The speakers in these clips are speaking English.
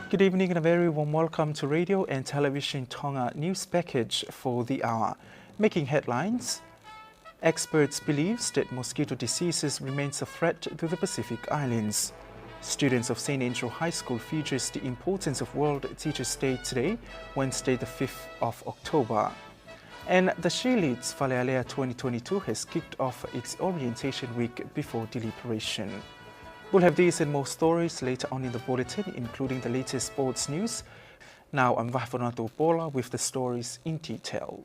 Good evening and a very warm welcome to Radio and Television Tonga news package for the hour. Making headlines, experts believes that mosquito diseases remains a threat to the Pacific Islands. Students of St. Andrew High School features the importance of World Teachers' Day today, Wednesday the 5th of October. And the She-Leads Falealea 2022 has kicked off its orientation week before deliberation. We'll have these and more stories later on in the bulletin, including the latest sports news. Now I'm Vahafonato Bola with the stories in detail.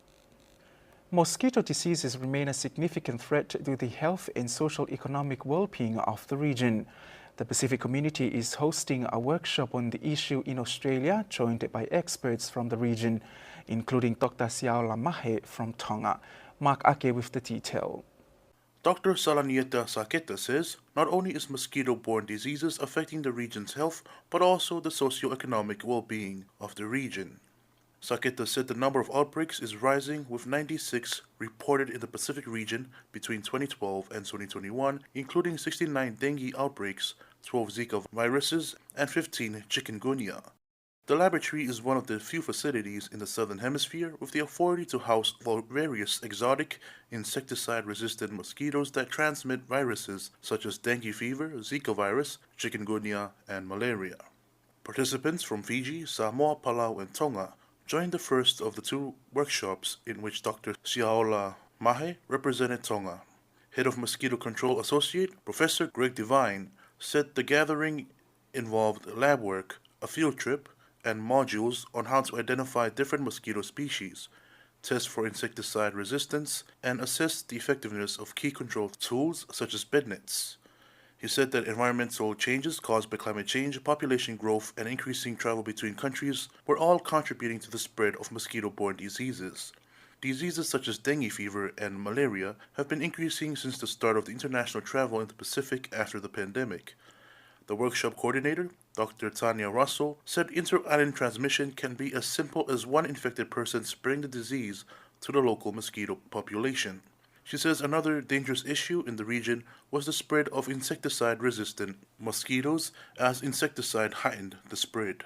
Mosquito diseases remain a significant threat to the health and social-economic well-being of the region. The Pacific community is hosting a workshop on the issue in Australia, joined by experts from the region, including Dr. Siaola Mahe from Tonga. Mark Ake with the detail. Dr. Salanieta Saketa says not only is mosquito-borne diseases affecting the region's health, but also the socio-economic well-being of the region. Saketa said the number of outbreaks is rising, with 96 reported in the Pacific region between 2012 and 2021, including 69 dengue outbreaks, 12 Zika viruses, and 15 chikungunya. The laboratory is one of the few facilities in the Southern Hemisphere with the authority to house various exotic, insecticide-resistant mosquitoes that transmit viruses such as dengue fever, Zika virus, chikungunya, and malaria. Participants from Fiji, Samoa, Palau, and Tonga joined the first of the two workshops in which Dr. Siaola Mahe represented Tonga. Head of Mosquito Control Associate, Professor Greg Devine, said the gathering involved lab work, a field trip, and modules on how to identify different mosquito species, test for insecticide resistance, and assess the effectiveness of key control tools such as bed nets. He said that environmental changes caused by climate change, population growth, and increasing travel between countries were all contributing to the spread of mosquito-borne diseases. Diseases such as dengue fever and malaria have been increasing since the start of the international travel in the Pacific after the pandemic. The workshop coordinator, Dr. Tanya Russell, said inter-island transmission can be as simple as one infected person spreading the disease to the local mosquito population. She says another dangerous issue in the region was the spread of insecticide-resistant mosquitoes, as insecticide heightened the spread.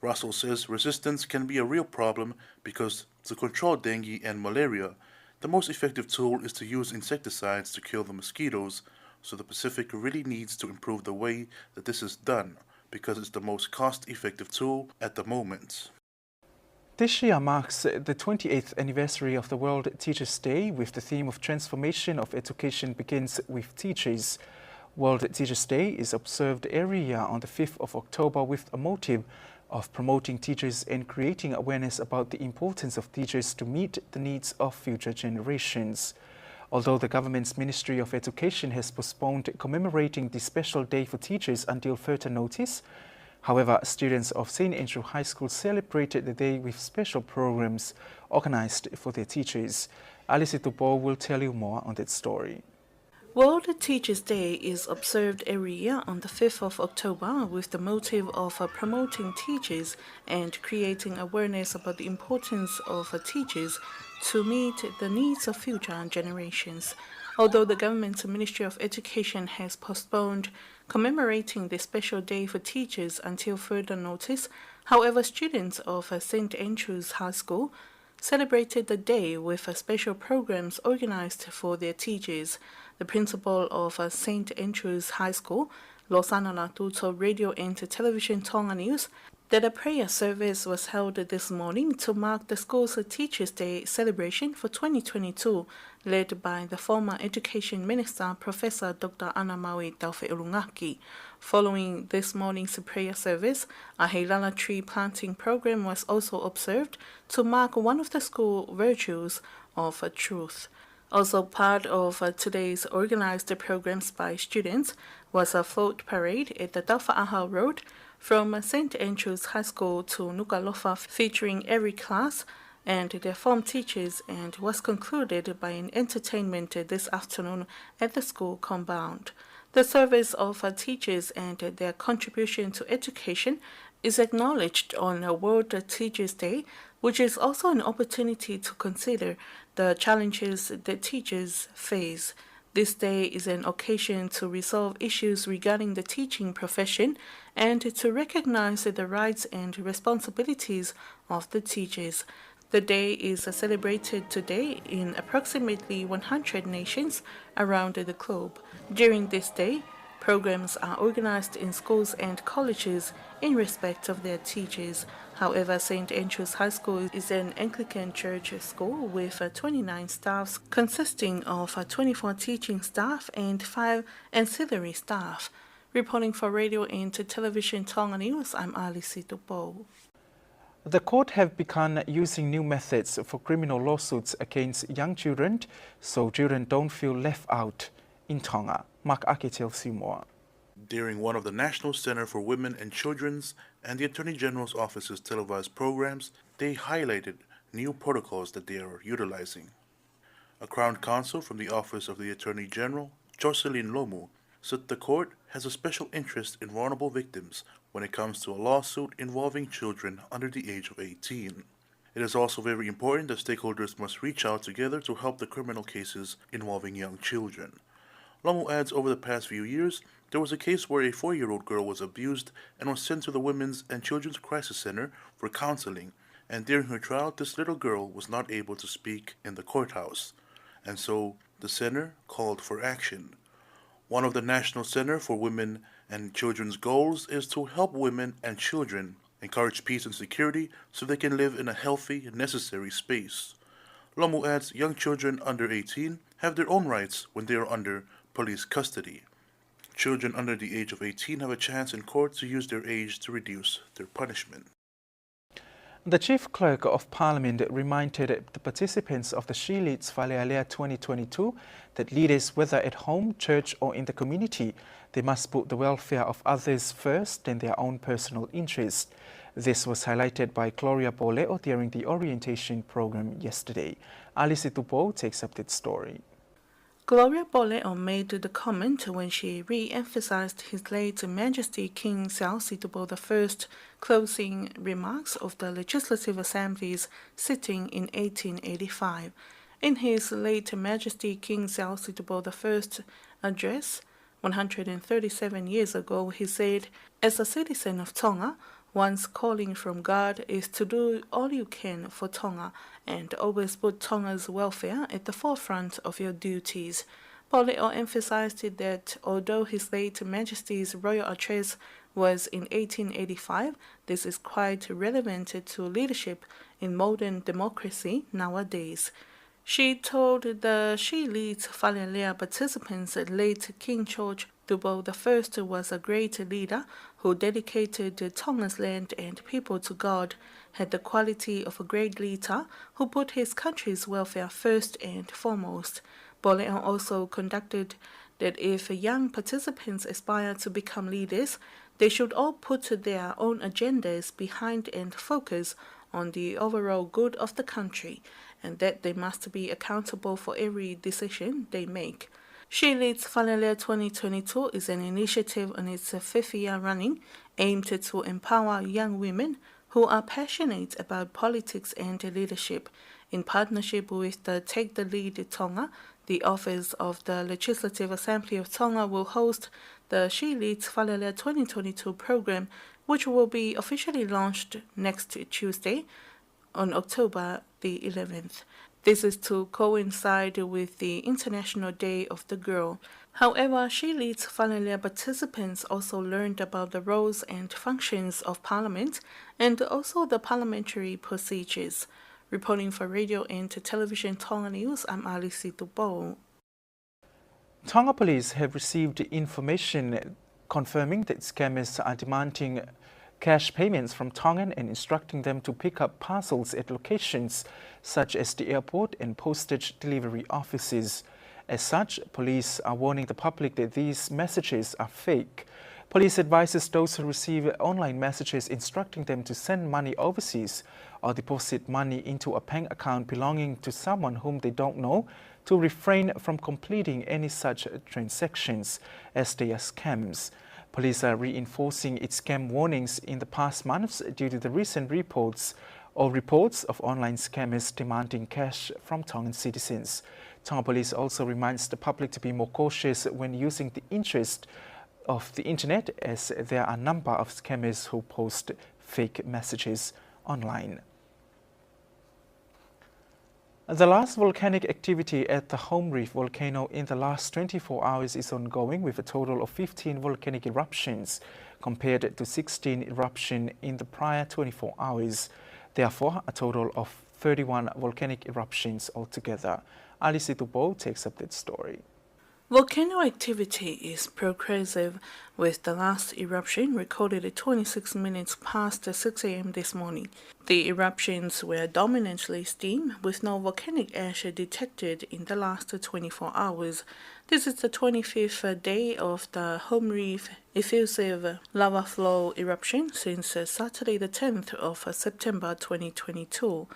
Russell says resistance can be a real problem because to control dengue and malaria, the most effective tool is to use insecticides to kill the mosquitoes, so the Pacific really needs to improve the way that this is done, because it's the most cost-effective tool at the moment. This year marks the 28th anniversary of the World Teachers' Day, with the theme of transformation of education begins with teachers. World Teachers' Day is observed every year on the 5th of October with a motive of promoting teachers and creating awareness about the importance of teachers to meet the needs of future generations. Although the government's Ministry of Education has postponed commemorating the special day for teachers until further notice, however, students of St. Andrew High School celebrated the day with special programs organized for their teachers. Alice Tupo will tell you more on that story. World Teachers' Day is observed every year on the 5th of October with the motive of promoting teachers and creating awareness about the importance of teachers to meet the needs of future generations. Although the government's Ministry of Education has postponed commemorating the special day for teachers until further notice, however, students of St. Andrew's High School celebrated the day with special programs organized for their teachers. The principal of St. Andrew's High School, Losana told Radio and Television Tonga News that a prayer service was held this morning to mark the school's Teachers' Day celebration for 2022, led by the former Education Minister, Professor Dr. Ana Maui Tauwhe'urungaki. Following this morning's prayer service, a Heilala tree planting program was also observed to mark one of the school virtues of truth. Also part of today's organized programs by students was a float parade at the Tawha'aha Road from St. Andrew's High School to Nuku'alofa, featuring every class and their form teachers, and was concluded by an entertainment this afternoon at the school compound. The service of teachers and their contribution to education is acknowledged on World Teachers' Day, which is also an opportunity to consider the challenges that teachers face. This day is an occasion to resolve issues regarding the teaching profession and to recognize the rights and responsibilities of the teachers. The day is celebrated today in approximately 100 nations around the globe. During this day, programs are organized in schools and colleges in respect of their teachers. However, St. Andrew's High School is an Anglican church school with 29 staffs consisting of 24 teaching staff and 5 ancillary staff. Reporting for Radio and Television Tonga News, I'm Alice Tupo. The court have begun using new methods for criminal lawsuits against young children so children don't feel left out in Tonga. Mark Ake tells you more. During one of the National Center for Women and Children's and the Attorney General's office's televised programs, they highlighted new protocols that they are utilizing. A Crown Counsel from the Office of the Attorney General, Jocelyn Lomu, said the court has a special interest in vulnerable victims when it comes to a lawsuit involving children under the age of 18. It is also very important that stakeholders must reach out together to help the criminal cases involving young children. Lomu adds over the past few years, there was a case where a 4-year-old girl was abused and was sent to the Women's and Children's Crisis Center for counseling, and during her trial, this little girl was not able to speak in the courthouse, and so the center called for action. One of the National Center for Women and Children's goals is to help women and children encourage peace and security so they can live in a healthy and necessary space. Lomu adds young children under 18 have their own rights when they are under police custody. Children under the age of 18 have a chance in court to use their age to reduce their punishment. The Chief Clerk of Parliament reminded the participants of the She Leads Whalealea 2022 that leaders, whether at home, church or in the community, they must put the welfare of others first than their own personal interest. This was highlighted by Gloria Boleo during the orientation program yesterday. Alice Tupo takes up that story. Gloria Boleo made the comment when she re-emphasized His late Majesty King Siausitupo I closing remarks of the Legislative Assembly's sitting in 1885. In his late Majesty King Siausitupo I address 137 years ago, he said, "As a citizen of Tonga, one's calling from God is to do all you can for Tonga and always put Tonga's welfare at the forefront of your duties." Boleo emphasized that although His late Majesty's royal address was in 1885, this is quite relevant to leadership in modern democracy nowadays. She told the She Leads Whalealea participants that late King George Tupo I was a great leader who dedicated Tonga's land and people to God, had the quality of a great leader who put his country's welfare first and foremost. Boleo also conducted that if young participants aspire to become leaders, they should all put their own agendas behind and focus on the overall good of the country, and that they must be accountable for every decision they make. She Leads Whalealea 2022 is an initiative on its 5th year running aimed to empower young women who are passionate about politics and leadership. In partnership with the Take the Lead Tonga, the Office of the Legislative Assembly of Tonga will host the She Leads Whalealea 2022 program, which will be officially launched next Tuesday on October the 11th. This is to coincide with the International Day of the Girl. However, She Leads Whalealea participants also learned about the roles and functions of Parliament and also the parliamentary procedures. Reporting for Radio and Television Tonga News, I'm Alice Tupo. Tonga police have received information confirming that scammers are demanding cash payments from Tongan and instructing them to pick up parcels at locations such as the airport and postage delivery offices. As such, police are warning the public that these messages are fake. Police advises those who receive online messages instructing them to send money overseas or deposit money into a bank account belonging to someone whom they don't know to refrain from completing any such transactions, as they are scams. Police are reinforcing its scam warnings in the past months due to the recent reports of online scammers demanding cash from Tongan citizens. Tonga Police also reminds the public to be more cautious when using the interest of the internet, as there are a number of scammers who post fake messages online. The last volcanic activity at the Home Reef volcano in the last 24 hours is ongoing, with a total of 15 volcanic eruptions compared to 16 eruptions in the prior 24 hours. Therefore, a total of 31 volcanic eruptions altogether. Alice Tupo takes up that story. Volcano activity is progressive, with the last eruption recorded at 26 minutes past 6 a.m. this morning. The eruptions were dominantly steam, with no volcanic ash detected in the last 24 hours. This is the 25th day of the Home Reef effusive lava flow eruption since Saturday the 10th of September 2022.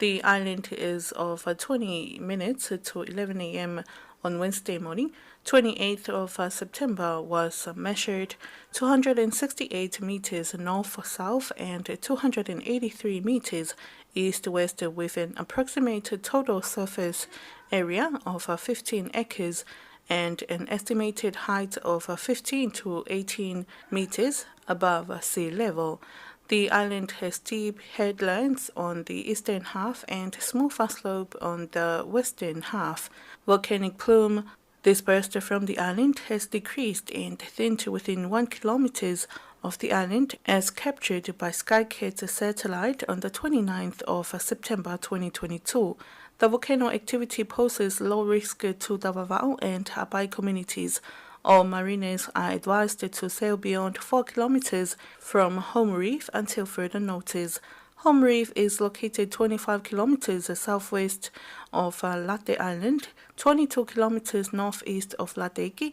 The island is of 20 minutes to 11 a.m. on Wednesday morning. 28th of September was measured 268 meters north-south and 283 meters east-west, with an approximate total surface area of 15 acres and an estimated height of 15 to 18 meters above sea level. The island has steep headlands on the eastern half and smoother slope on the western half. Volcanic plume dispersed from the island has decreased and thinned within 1 kilometer of the island, as captured by SkyCat's satellite on the 29th of September 2022. The volcano activity poses low risk to the Vava'o and Hapai communities. All mariners are advised to sail beyond 4 kilometers from Home Reef until further notice. Home Reef is located 25 kilometers southwest of Late Island, 22 kilometers northeast of Lateiki,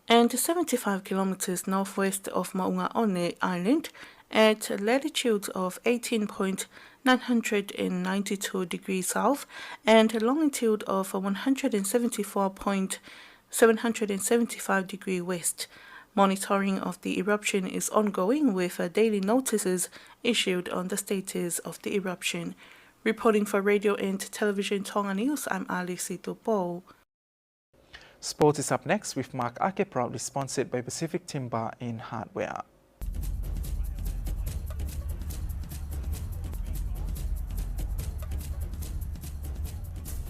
and 75 kilometers northwest of Maungaone Island, at latitude of 18.992 degrees south and longitude of 174.775 degrees west. Monitoring of the eruption is ongoing, with daily notices issued on the status of the eruption. Reporting for Radio and Television Tonga News, I'm Alice Tupo. Sports is up next with Mark Ake, proudly sponsored by Pacific Timber in Hardware.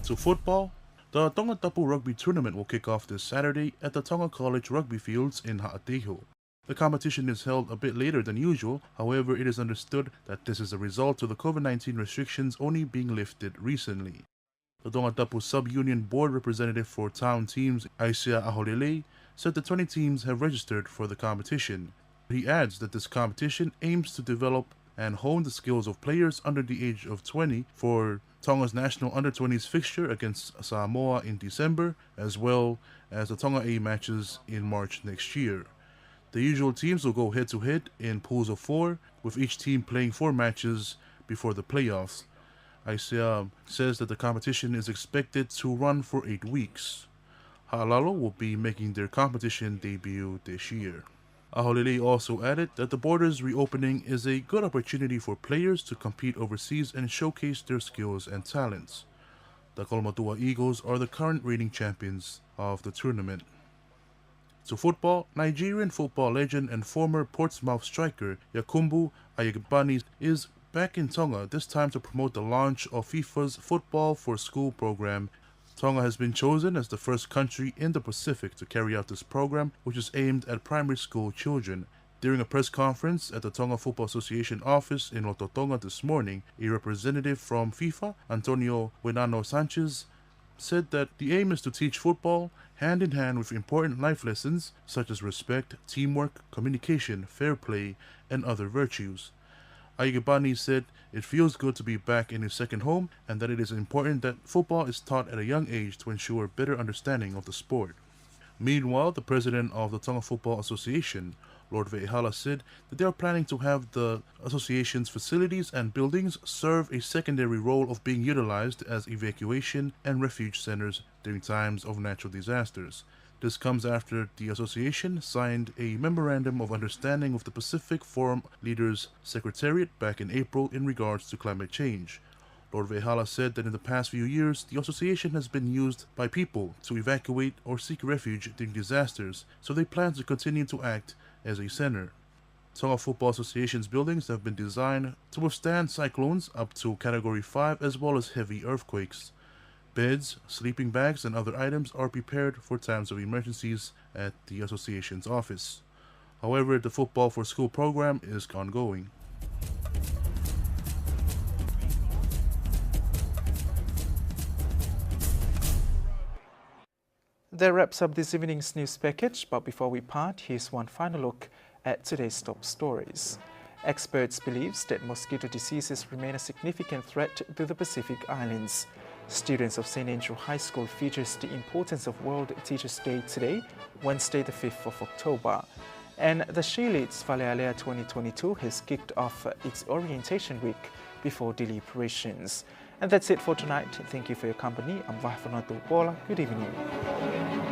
To football, the Tongatapu rugby tournament will kick off this Saturday at the Tonga College rugby fields in Ha'ateho. The competition is held a bit later than usual, however it is understood that this is a result of the COVID-19 restrictions only being lifted recently. The Tongatapu Sub-Union Board representative for town teams, Aisia Aholele, said the 20 teams have registered for the competition. He adds that this competition aims to develop and hone the skills of players under the age of 20 for Tonga's national under-20s fixture against Samoa in December, as well as the Tonga A matches in March next year. The usual teams will go head-to-head in pools of 4, with each team playing 4 matches before the playoffs. Aisia says that the competition is expected to run for 8 weeks. Ha'alalo will be making their competition debut this year. Aholele also added that the borders reopening is a good opportunity for players to compete overseas and showcase their skills and talents. The Kolomatua Eagles are the current reigning champions of the tournament. To football, Nigerian football legend and former Portsmouth striker Yakumbu Ayagbani is back in Tonga, this time to promote the launch of FIFA's Football for School program. Tonga has been chosen as the first country in the Pacific to carry out this program, which is aimed at primary school children. During a press conference at the Tonga Football Association office in Rototonga this morning, a representative from FIFA, Antonio Wenano Sanchez, said that the aim is to teach football hand in hand with important life lessons such as respect, teamwork, communication, fair play, and other virtues. Ayagbani said it feels good to be back in his second home and that it is important that football is taught at a young age to ensure better understanding of the sport. Meanwhile, the president of the Tonga Football Association, Lord Ve'ehala, said that they are planning to have the association's facilities and buildings serve a secondary role of being utilized as evacuation and refuge centers during times of natural disasters. This comes after the association signed a Memorandum of Understanding with the Pacific Forum Leaders Secretariat back in April in regards to climate change. Lord Vehala said that in the past few years, the association has been used by people to evacuate or seek refuge during disasters, so they plan to continue to act as a center. Tonga Football Association's buildings have been designed to withstand cyclones up to Category 5 as well as heavy earthquakes. Beds, sleeping bags, and other items are prepared for times of emergencies at the association's office. However, the Football for School program is ongoing. That wraps up this evening's news package, but before we part, here's one final look at today's top stories. Experts believe that mosquito diseases remain a significant threat to the Pacific Islands. Students of St. Andrew High School features the importance of World Teachers' Day today, Wednesday the 5th of October. And the Shilits Valealea 2022 has kicked off its orientation week before deliberations. And that's it for tonight. Thank you for your company. I'm Vahafanatu Bola. Good evening.